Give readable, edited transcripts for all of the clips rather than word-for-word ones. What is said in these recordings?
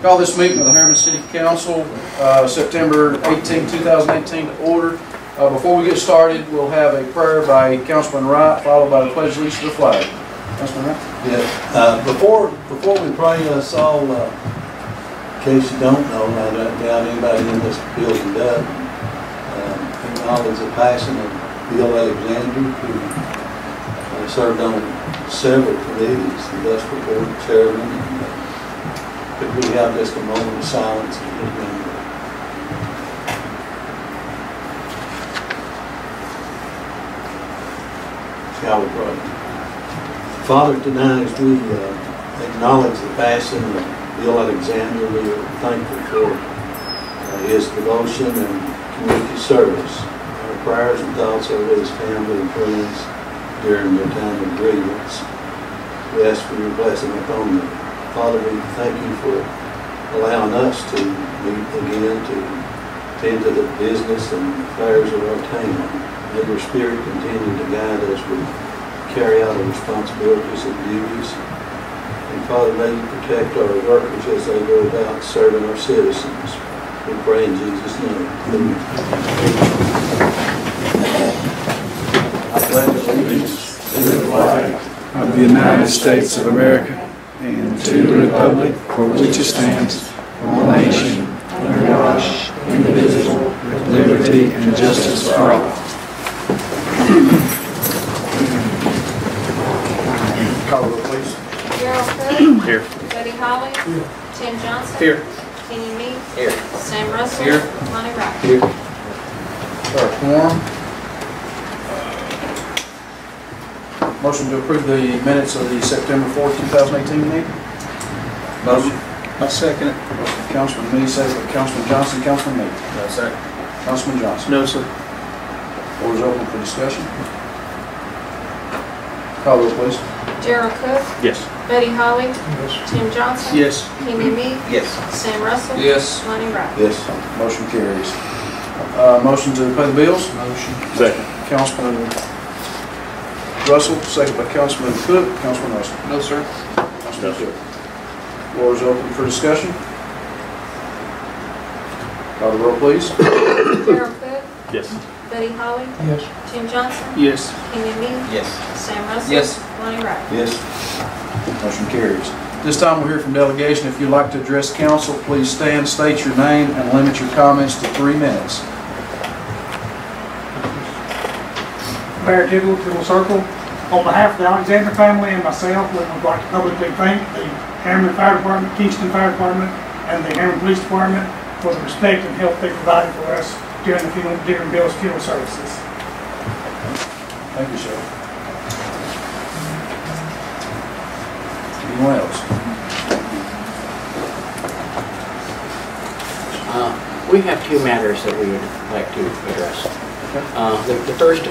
Call this meeting of the Harriman City Council, September 18, 2018 to order. Before we get started, we'll have a prayer by Councilman Wright, followed by the pledge of allegiance to the flag. Councilman Wright? Yeah. Before we pray us all, in case you don't know, I don't doubt anybody in this building does, acknowledge the passing of Bill Alexander, who served on several committees, the Industrial Board Chairman. Could we have just a moment of silence in his memory? Shall we pray? Father, tonight as we acknowledge the passing of Bill Alexander, we are thankful for his devotion and community service. Our prayers and thoughts are with his family and friends during their time of grievance. We ask for your blessing upon them. Father, we thank you for allowing us to meet again to tend to the business and affairs of our town. May your Spirit continue to guide us as we carry out our responsibilities and duties. And Father, may you protect our workers as they go about serving our citizens. We pray in Jesus' name. Amen. I pledge allegiance to the flag of the United States of America and to the republic for which it stands, one nation, under God, indivisible, with liberty and justice for all. Call the roll, please. Gerald Cook. Here. Buddy Holly. Here. Tim Johnson. Here. Kenny Me. Here. Sam Russell. Here. Lonnie Wright. Here. Our quorum. Motion to approve the minutes of the September 4th, 2018 meeting. Motion. I second it. Councilman Me, second by Councilman Johnson. Councilman Me. No, sir. Councilman Johnson. No, sir. Floor is open for discussion. Call the roll, please. Gerald Cook. Yes. Buddy Holly. Yes. Tim Johnson. Yes. Kenny Me. Yes. Sam Russell. Yes. Lonnie Wright. Yes. Motion carries. Motion to pay the bills. Motion. Second. Councilman Russell, second by Councilman Cook. Councilman Russell. No, sir. Councilman Cook. Floor is open for discussion. Call the roll, please. Gerald Cook. Yes. Buddy Holly. Yes. Tim Johnson. Yes. Kenny Me. Yes. Sam Russell. Yes. Lonnie Wright. Yes. Motion carries. This time we'll hear from delegation. If you'd like to address council, please stand, state your name, and limit your comments to 3 minutes. Mayor Tittle Circle. On behalf of the Alexander family and myself, we would like to publicly thank the Harriman Fire Department, Kingston Fire Department, and the Harriman Police Department for the respect and help they provided for us during Bill's funeral services. Thank you, sir. Anyone else? We have two matters that we would like to address. The first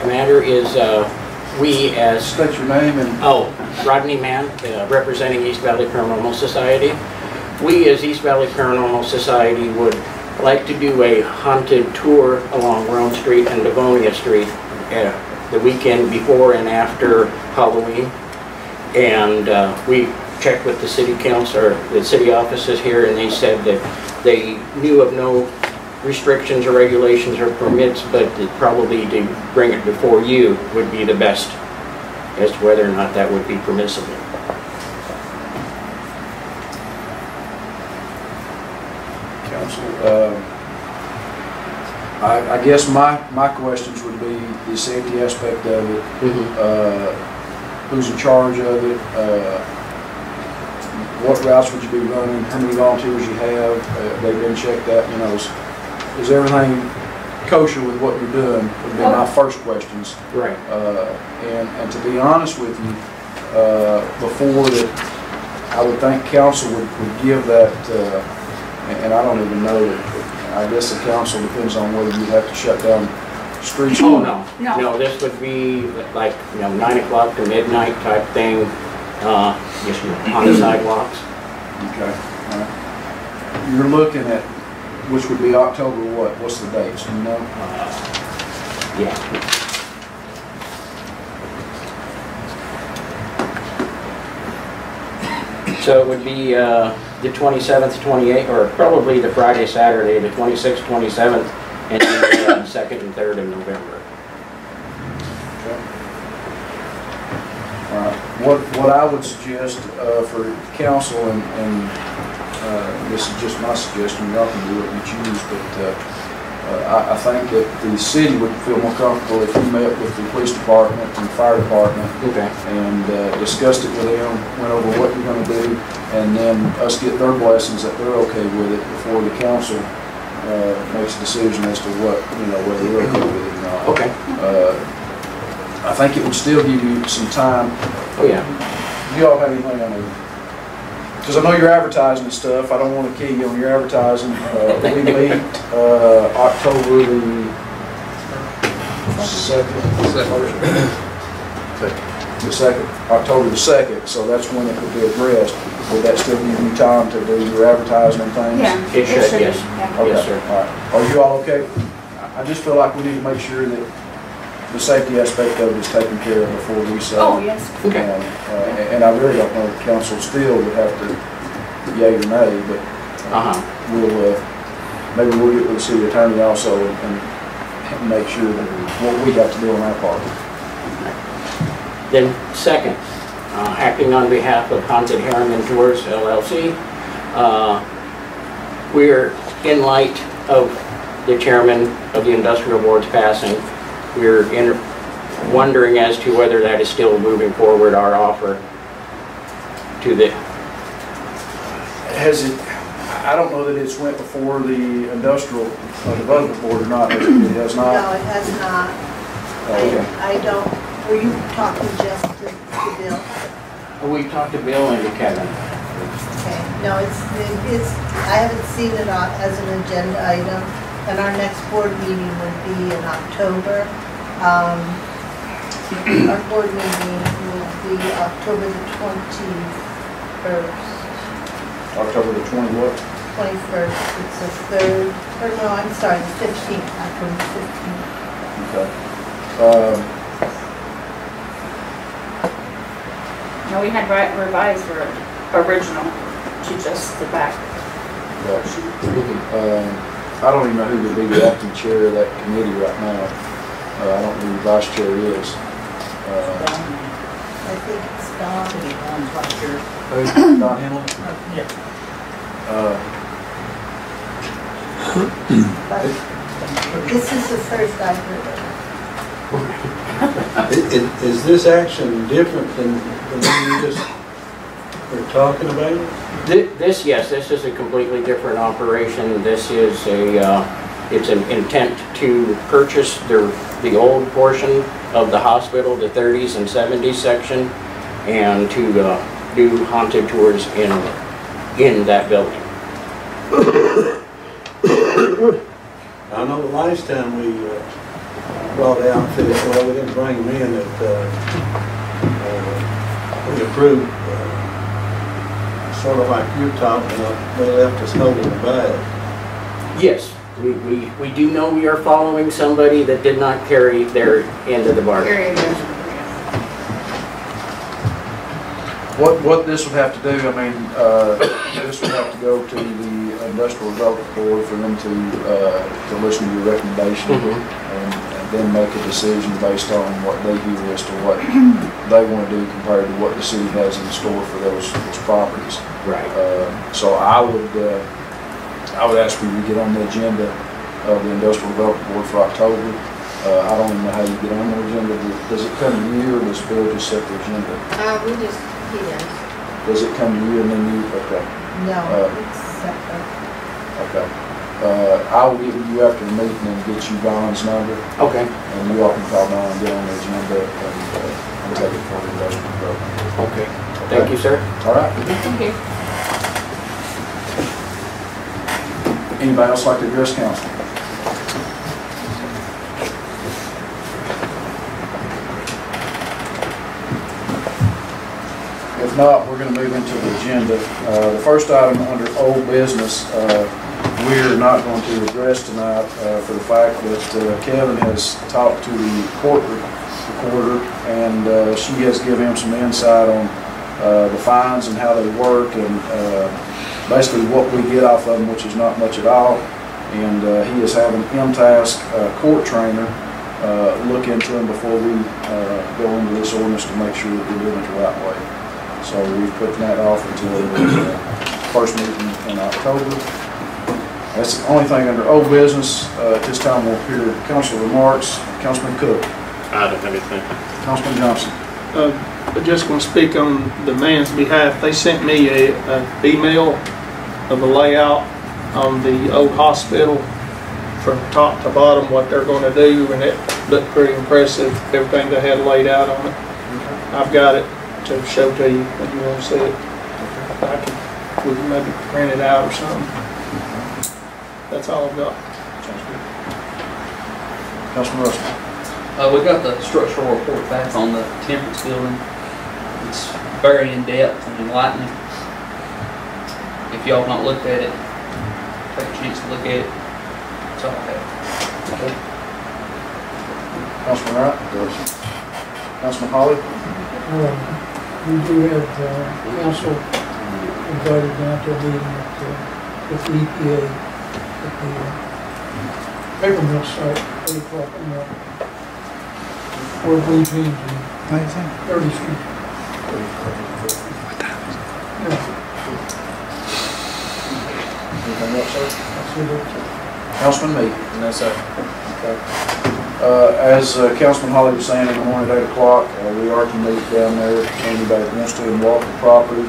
matter is we as... State your name and... Rodney Mann, representing East Valley Paranormal Society. We as East Valley Paranormal Society would like to do a haunted tour along Rome Street and Livonia Street the weekend before and after Halloween. And we checked with the city council, or the city offices here, and they said that they knew of no restrictions or regulations or permits, but probably to bring it before you would be the best as to whether or not that would be permissible. Council, I guess my questions would be the safety aspect of it, who's in charge of it, what routes would you be running, how many volunteers you have, they've been checked out, you know, is everything kosher with what you're doing would be my first questions. Right. And to be honest with you, before that, I would think council would give that, and I don't even know that, I guess the council depends on whether you have to shut down streets. Oh, no, this would be like, 9 o'clock to midnight type thing, just on the sidewalks. Okay. All right. You're looking at, which would be October what? What's the dates? Do you know? Yeah. So it would be the the 27th, 28th, or probably the Friday, Saturday, the 26th, 27th, and the 2nd and 3rd of November. All right. What I would suggest for council, and this is just my suggestion, y'all can do what you choose, but I think that the city would feel more comfortable if you met with the police department and fire department Okay. and discussed it with them, went over what you're going to do, and then us get their blessings that they're okay with it before the council makes a decision as to what, whether they're okay with it or not. Okay. I think it would still give you some time. Oh, yeah. Do y'all have anything on it? Because I know you're advertising and stuff. I don't want to key you on your advertising. We meet October the 2nd. The 2nd, October the 2nd, so that's when it could be addressed. Would that still give you time to do your advertising and things? Yeah. It should, yes. Yeah. Okay. Yes, sir. All right. Are you all okay? I just feel like we need to make sure that the safety aspect of it is taken care of before we say. Oh, yes. Okay. And I really don't know if council still would have to yay or nay, but maybe we'll get with the city attorney also and make sure that what we have to do on our part. Then second, acting on behalf of Haunted Harriman Tours LLC, we're in light of the chairman of the industrial board's passing. We're wondering as to whether that is still moving forward, our offer to the... Has it, I don't know that it's went before the industrial development board or not. It has not? No, it has not. Okay. I don't, were you talking just to Bill? We talked to Bill and to Kevin. Okay, no, it's, I haven't seen it as an agenda item, and our next board meeting would be in October. Our board meeting will be October the 21st. October the 20 what? 21st, it's the 3rd, or no, I'm sorry, the 15th, October 15th. Okay. No, we had revised our original to just the back. I don't even know who would be the acting chair of that committee right now. I don't know who the vice chair is. I think it's Don. Don Henley? Yeah. But this is the first I've heard of it. Is this action different than the one you just were talking about? Yes, this is a completely different operation. This is it's an intent to purchase the old portion of the hospital, the 30s and 70s section, and to do haunted tours in that building. I know the last time we brought out, well, we didn't bring them in, that we approved, sort of like you're talking about, they left us holding the bag. Yes, we do know we are following somebody that did not carry their end of the bargain. What this would have to do, I mean, this would have to go to the industrial development board for them to listen to your recommendation and then make a decision based on what they hear as to what they want to do compared to what the city has in store for those properties. Right. So I would ask you to get on the agenda of the industrial development board for October. I don't even know how you get on the agenda. Does it come to you, or does Bill just set the agenda? He does. Does it come to you and then you, okay. No, it's separate. Okay. I will get with you after the meeting and get you Don's number, Okay. and you all can call Don and get on the agenda and take it for the industrial development. Okay. Thank you, sir. All right. Thank you. Anybody else like to address council? If not, we're going to move into the agenda. The first item under old business, we're not going to address tonight for the fact that Kevin has talked to the court recorder, and she has given him some insight on the fines and how they work, and basically what we get off of them, which is not much at all. And he is having MTask court trainer look into them before we go into this ordinance to make sure that we're doing it the right way. So we've put that off until the first meeting in October. That's the only thing under old business. At this time, we'll hear council remarks. Councilman Cook. I don't have anything. Councilman Johnson. I'm just going to speak on the man's behalf. They sent me an email of a layout on the old hospital from top to bottom, what they're going to do, and it looked pretty impressive, everything they had laid out on it. I've got it to show to you if you want to see it. We can maybe print it out or something. That's all I've got. Councilman Russell. We got the structural report back on the temperance building. It's very in-depth and enlightening. If y'all have not looked at it, take a chance to look at it. That's all I have. Okay. Councilman Wright. Councilman Holly. We do have council invited down to a meeting with the EPA at the paper mill site, 8 o'clock in the morning. Or blue jeans and 30 feet. Anything else, sir? That's it. Councilman Meade. No, sir. Okay. As Councilman Holly was saying in the morning at 8 o'clock, we are to meet down there. Anybody that wants to and walk the property.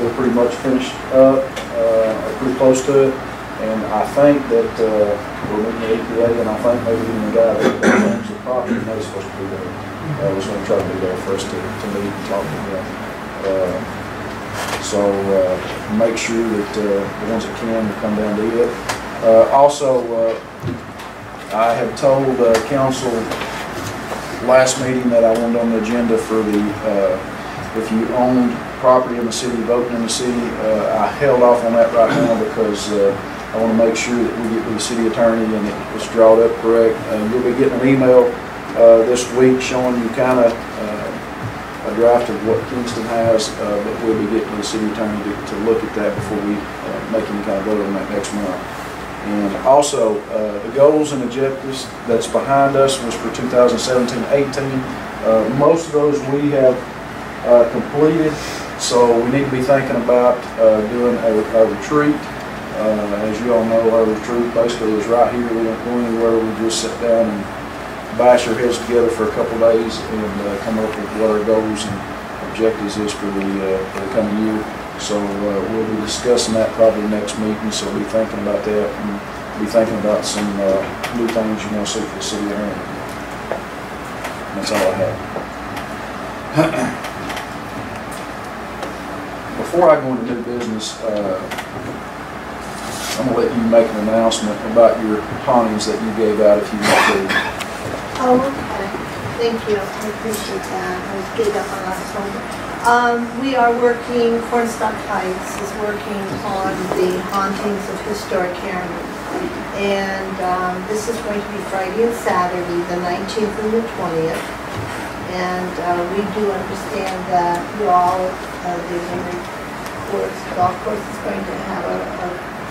We're pretty much finished up, or pretty close to it. And I think that we're meeting the EPA, and I think maybe even the guy that owns the property knows supposed to be there. Was going to try to be there for us to meet and talk to them. So make sure that the ones that can will come down to it. Also, I have told council last meeting that I wanted on the agenda for the if you owned property in the city, voting in the city. I held off on that right now because I want to make sure that we get with the city attorney and it's drawn up correct. You'll be getting an email this week showing you kind of a draft of what Kingston has, but we'll be getting to the city attorney to look at that before we make any kind of vote on that next month. And also, the goals and objectives that's behind us was for 2017-18. Most of those we have completed, so we need to be thinking about doing a retreat. As you all know, our retreat basically is right here. We don't go anywhere. We just sit down and bash our heads together for a couple of days and come up with what our goals and objectives is for the coming year. So we'll be discussing that probably next meeting, so we'll be thinking about that and be thinking about some new things you want to see for the city of Harriman. That's all I have. Before I go into new business, I'm going to let you make an announcement about your hauntings that you gave out if you want to. Oh, okay. Thank you. I appreciate that. I was getting up on October. We are working, Cornstalk Heights is working on the hauntings of historic Harriman. And this is going to be Friday and Saturday, the 19th and the 20th. And we do understand that you all, the golf course is going to have a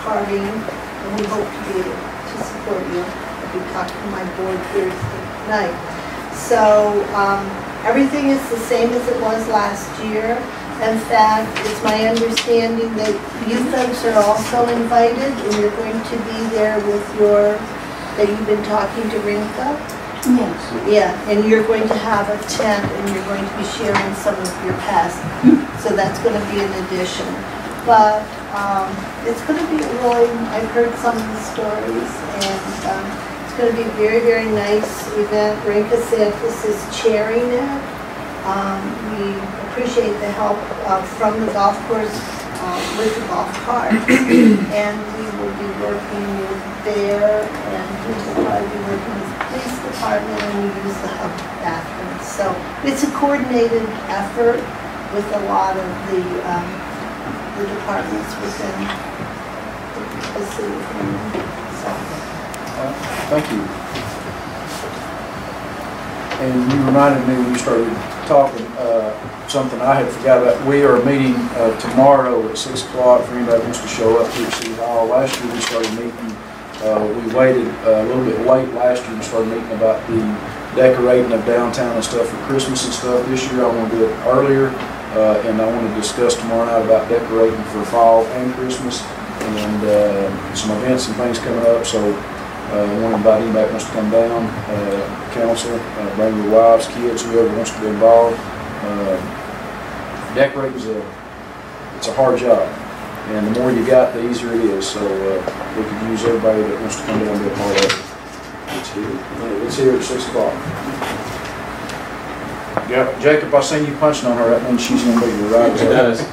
party, and we hope to be able to support you. I'll be talking to my board Thursday night. So everything is the same as it was last year. In fact, it's my understanding that you folks are also invited, and you're going to be there with that you've been talking to Rinka? Yes. Yeah, and you're going to have a tent, and you're going to be sharing some of your past. So that's going to be an addition. But it's going to be really, I've heard some of the stories, and it's going to be a very, very nice event. Rinka said this is chairing it. We appreciate the help from the golf course with the golf cart. And we will be working with Bear, and we will probably be working with the police department, and we use the hub bathroom. So it's a coordinated effort with a lot of the departments within the city. So. Thank you. And you reminded me when you started talking, something I had forgot about. We are meeting tomorrow at 6 o'clock for anybody that wants to show up here at City Hall. Last year we started meeting, we waited a little bit late last year and started meeting about the decorating of downtown and stuff for Christmas and stuff. This year I want to do it earlier, and I want to discuss tomorrow night about decorating for fall and Christmas, and some events and things coming up. So I want to invite anybody that wants to come down, council, bring your wives, kids, whoever wants to be involved. Decorating it's a hard job, and the more you got, the easier it is. So we could use everybody that wants to come down and be a part of it. It's here at 6 o'clock. Yeah, Jacob, I seen you punching on her. That means she's gonna be your ride. It does.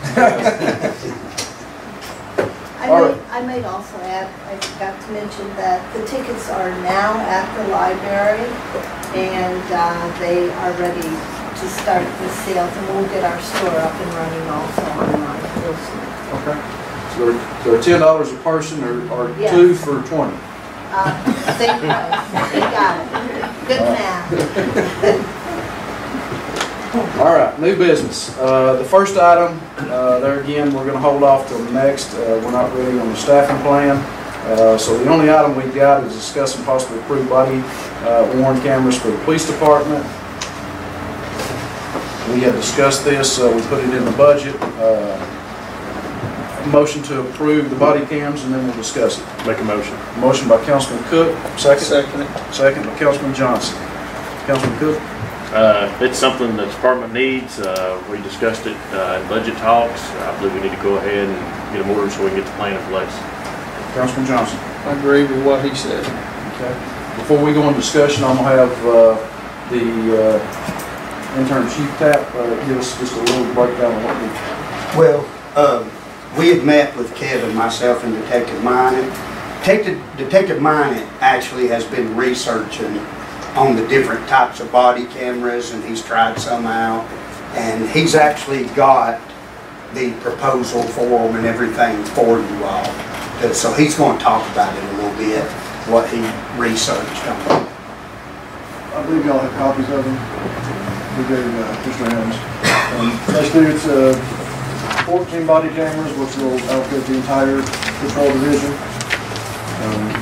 I might also add, I forgot to mention that the tickets are now at the library, and they are ready to start the sales, and we'll get our store up and running also online real soon. Okay. So they're $10 a person, or Yes. 2 for 20. Same price. They got it. Good math. All right, new business. The first item, there again, we're going to hold off till next. We're not ready on the staffing plan. So the only item we've got is discuss and possibly approve body worn cameras for the police department. We had discussed this. We put it in the budget. Motion to approve the body cams, and then we'll discuss it. Make a motion. Motion by Councilman Cook. Second. Second. Second by Councilman Johnson. Councilman Cook. It's something the department needs. We discussed it in budget talks. I believe we need to go ahead and get them ordered so we can get the plan in place. Councilman Johnson. I agree with what he said. Okay. Before we go into discussion, I'm gonna have the intern chief Tap give us just a little breakdown of what we. Well, we had met with Kevin, myself, and Detective Minot. Detective Minot actually has been researching on the different types of body cameras, and he's tried some out, and he's actually got the proposal for them and everything for you all. So he's going to talk about it a little bit, what he researched on it. I believe y'all have copies of them. We gave Mr. Adams. Basically, it's 14 body cameras, which will outfit the entire patrol division,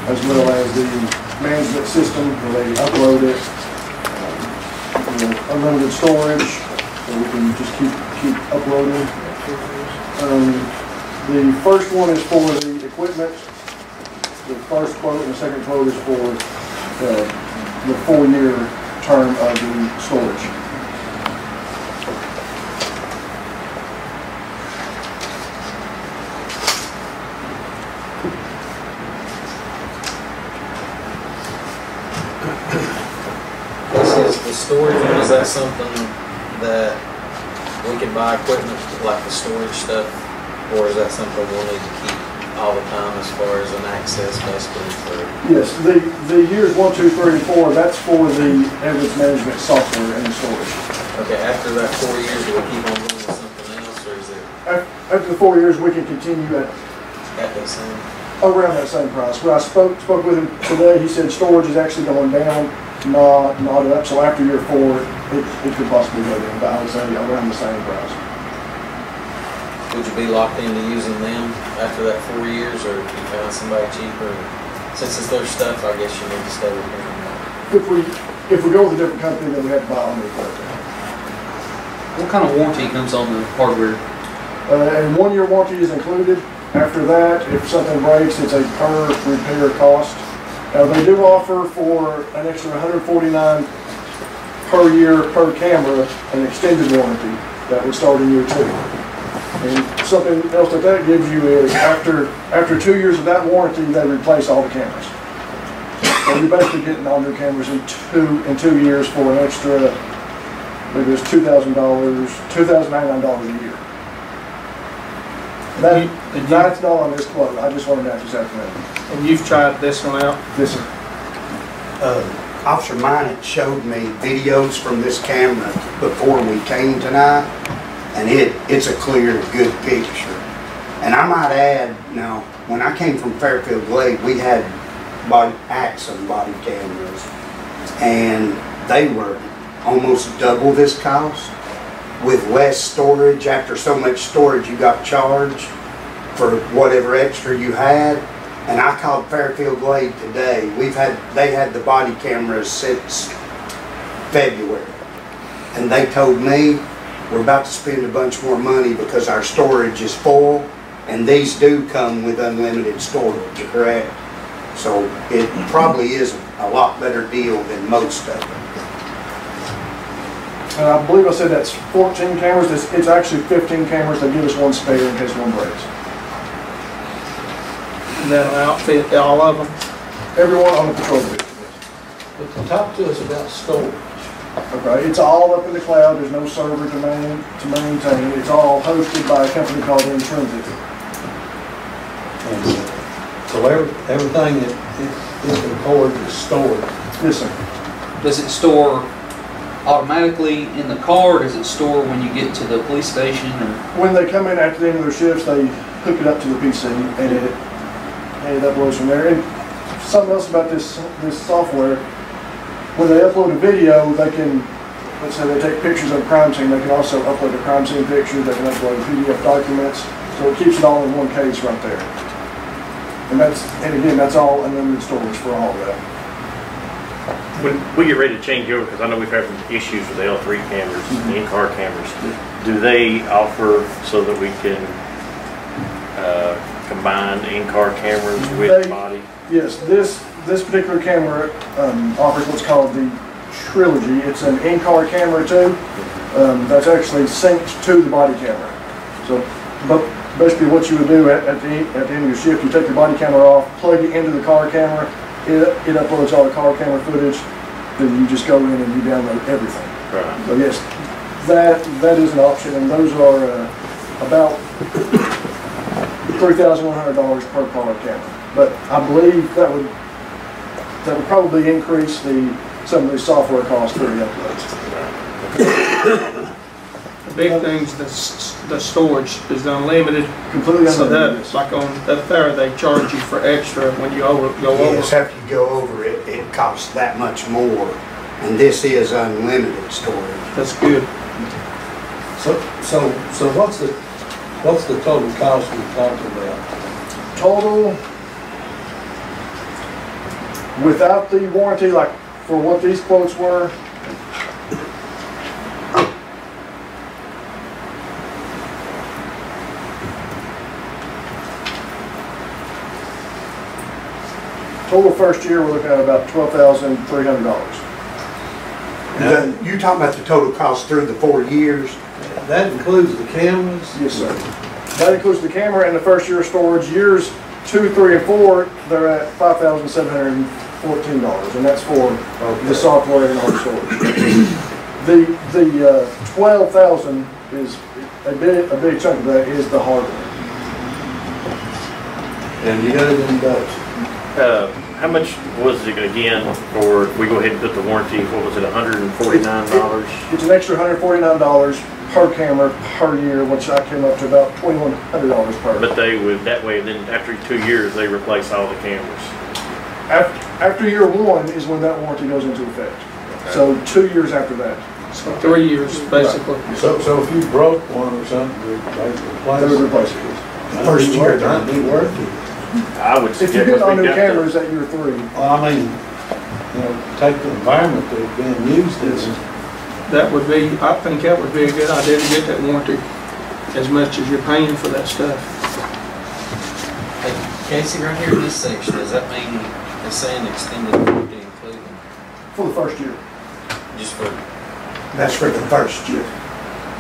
as well as the management system where they upload it, unlimited storage, so we can just keep uploading. The first one is for the equipment. The first quote and the second quote is for the 4-year term of the storage. The storage one, is that something that we can buy equipment like the storage stuff, or is that something we'll need to keep all the time as far as an access basically for? Yes, the years 1, 2, 3, and 4, that's for the evidence management software and the storage. Okay, after that 4 years, do we keep on going with something else, or is it? After the 4 years, we can continue at that same? Around that same price. When I spoke with him today, he said storage is actually going down, not up. So after year 4, it could possibly go down, but I would say around the same price. Would you be locked into using them after that 4 years, or if you found somebody cheaper? Since it's their stuff, I guess you need to stay with them. If we go with a different company, then we have to buy all new equipment. What kind of warranty comes on the hardware? And 1-year warranty is included. After that, if something breaks, it's a per repair cost. They do offer for an extra $149 per year per camera an extended warranty that would start in year 2. And something else that gives you is after 2 years of that warranty, they replace all the cameras. So you're basically getting all new cameras in 2 years for an extra, maybe it's $2,000, $2,099 a year. That's not on this quote. I just wanted that this afternoon. And you've tried this one out? Yes, sir. Officer Minot showed me videos from this camera before we came tonight, and it's a clear, good picture. And I might add, now, when I came from Fairfield Glade, we had Axon body cameras, and they were almost double this cost. with less storage. After so much storage, you got charged for whatever extra you had. And I called Fairfield Glade today. They had the body cameras since February. And they told me we're about to spend a bunch more money because our storage is full, and these do come with unlimited storage, correct? So it probably is a lot better deal than most of them. And I believe I said that's 14 cameras. It's actually 15 cameras. They give us one spare in case one breaks. And that'll outfit all of them. Everyone on the patrol division. But talk to us about storage. Okay, it's all up in the cloud. There's no server to maintain. It's all hosted by a company called Intrinsic. And, so everything that is recorded is stored. Yes, sir. Does it store automatically in the car, or does it store when you get to the police station? Or? When they come in after the end of their shifts, they hook it up to the PC and it uploads from there. And something else about this software, when they upload a video, they can, let's say they take pictures of a crime scene, they can also upload the crime scene pictures, they can upload PDF documents, so it keeps it all in one case right there. And again, that's all unlimited storage for all of that. When we get ready to change over, because I know we've had some issues with the L3 cameras, the in-car cameras, do they offer so that we can combine in-car cameras with body? Yes, this particular camera offers what's called the Trilogy. It's an in-car camera too. That's actually synced to the body camera. So, but basically what you would do at the end of your shift, you take your body camera off, plug it into the car camera, it uploads all the car camera footage, then you just go in and you download everything. Right. So yes, that is an option, and those are about $3,100 per car camera. But I believe that would probably increase some of the software costs for the uploads. The big thing's the storage is unlimited. Completely unlimited. So that, like on up there, they charge you for extra when you go over. Yes, after you go over it, it costs that much more. And this is unlimited storage. That's good. So what's the total cost we're talking about? Total, without the warranty, like for what these quotes were, total first year we're looking at about $12,300. You talking about the total cost through the 4 years? That includes the cameras? Yes, sir. That includes the camera and the first year of storage. Years 2, 3, and 4, they're at $5,714, and that's for the software and our storage. The $12,000 is a big chunk of that is the hardware. And you got it in Dutch. How much was it again for, if we go ahead and put the warranty, what was it, $149? It's an extra $149 per camera per year, which I came up to about $2,100 per. But they would, that way, then after 2 years, they replace all the cameras. After year 1 is when that warranty goes into effect. Okay. So 2 years after that. So 3 years, basically. Right. So if you broke one or something, they would replace it. First year, that'd be worth it. I would if you get on new cameras at year 3. Well, I mean, take the environment that it's being used in. That would be, I think that would be a good idea to get that warranty as much as you're paying for that stuff. Hey, Casey, right here in this section, does that mean it's saying extended warranty included? For the first year. Just for? That's for the first year.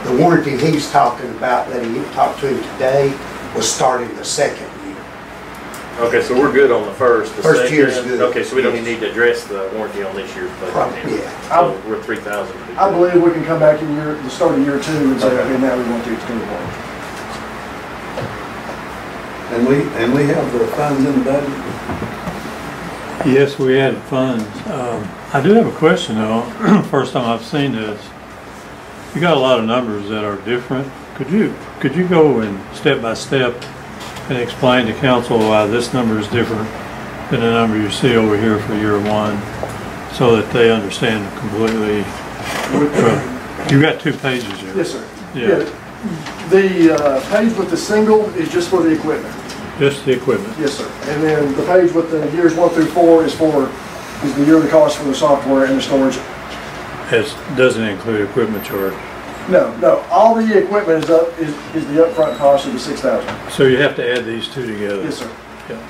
The warranty he's talking about, that he talked to him today, was starting the second year. Okay, so we're good on the first. The first second, year's good. Okay, so we don't even need to address the warranty on this year's budget. Yeah. So we're 3,000. I believe we can come back in the start of year 2 and say, okay, now we want to extend the warranty. And we have the funds in the budget? Yes, we had funds. I do have a question though. First time I've seen this. You got a lot of numbers that are different. Could you go in step by step and explain to council why this number is different than the number you see over here for year 1, so that they understand completely You got 2 pages here. Yes, sir. Yeah. The page with the single is just for the equipment. Just the equipment. Yes, sir. And then the page with the years 1 through 4 is the yearly cost for the software and the storage. It doesn't include equipment charge. No, all the equipment is the upfront cost of the $6,000. So you have to add these 2 together. Yes, sir. Yeah.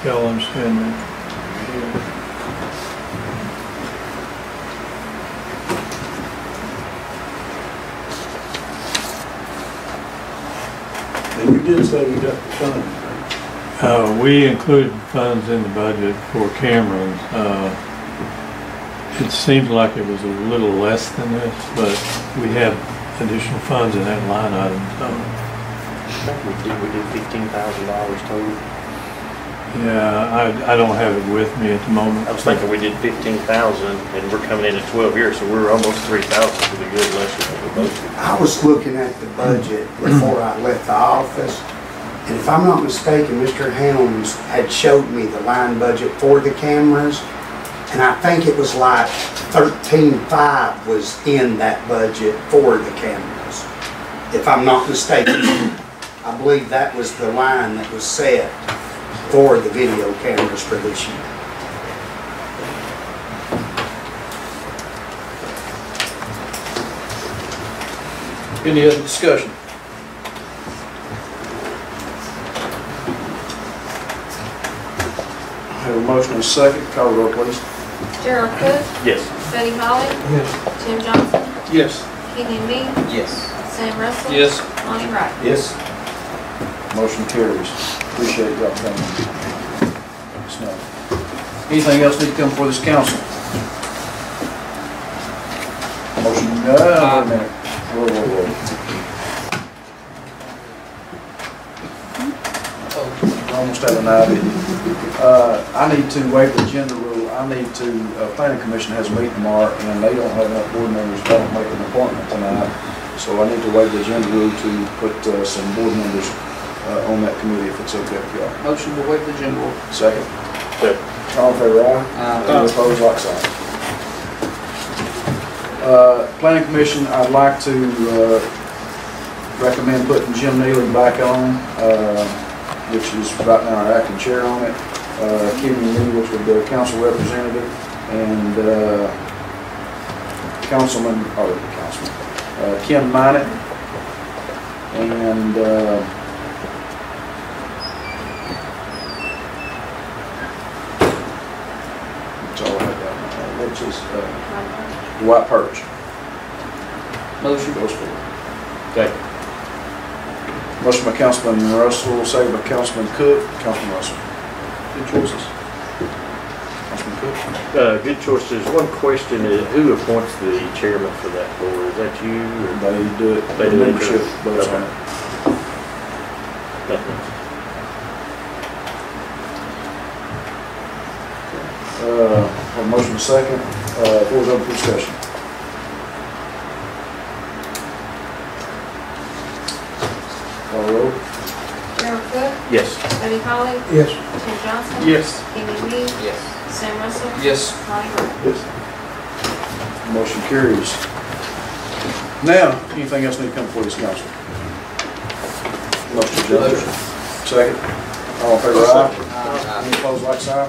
Y'all understand that? And you did say we got the funds, right? We included funds in the budget for cameras. It seems like it was a little less than this, but we have additional funds in that line item. So. I think we did $15,000 total. Yeah, I don't have it with me at the moment. I was thinking we did 15,000 and we're coming in at 12 years, so we're almost 3,000 for the good less than we both. I was looking at the budget before I left the office, and if I'm not mistaken, Mr. Helms had showed me the line budget for the cameras, and I think it was like 13.5 was in that budget for the cameras. If I'm not mistaken, I believe that was the line that was set for the video cameras for this year. Any other discussion? I have a motion and a second. Call the roll, please. Gerald Cook, Yes. Buddy Holly, Yes. Tim Johnson, Yes. Kenny Me, Yes. Sam Russell. Yes. Lonnie Wright. Yes. Motion carries. Appreciate y'all coming. Yes, ma'am. Anything else need to come before this council? Motion, wait a minute. Whoa. Almost had an idea. I need to waive the agenda rule. Planning Commission has a meeting tomorrow, and they don't have enough board members to make an appointment tonight. So I need to waive the agenda rule to put some board members on that committee, if it's okay with y'all. Motion to waive the general. Second. All in favor, aye? Any opposed, like sign. Planning Commission, I'd like to recommend putting Jim Neely back on, which is right now our acting chair on it. Kenny Lee, which would be a council representative, and Kim Minot, and that's all I have down there, which is White Perch. Motion. Goes forward. Okay. Motion by Councilman Russell, second by Councilman Cook. Councilman Russell. Good choices. Councilman Cook. Good choices. One question is, who appoints the chairman for that board? Is that you? Or They do it. They do it. Membership votes on it. Nothing. A motion second. Floor is open for discussion. Call the roll. Gerald Cook, Yes. Buddy Holly, Yes. Tim Johnson. Yes. Kenny Me, Yes. Sam Russell. Yes. Lonnie Wright. Yes. Motion carries. Now, anything else need to come before this council? Motion adjourned. Second. All in favor, aye? Any opposed, like sign?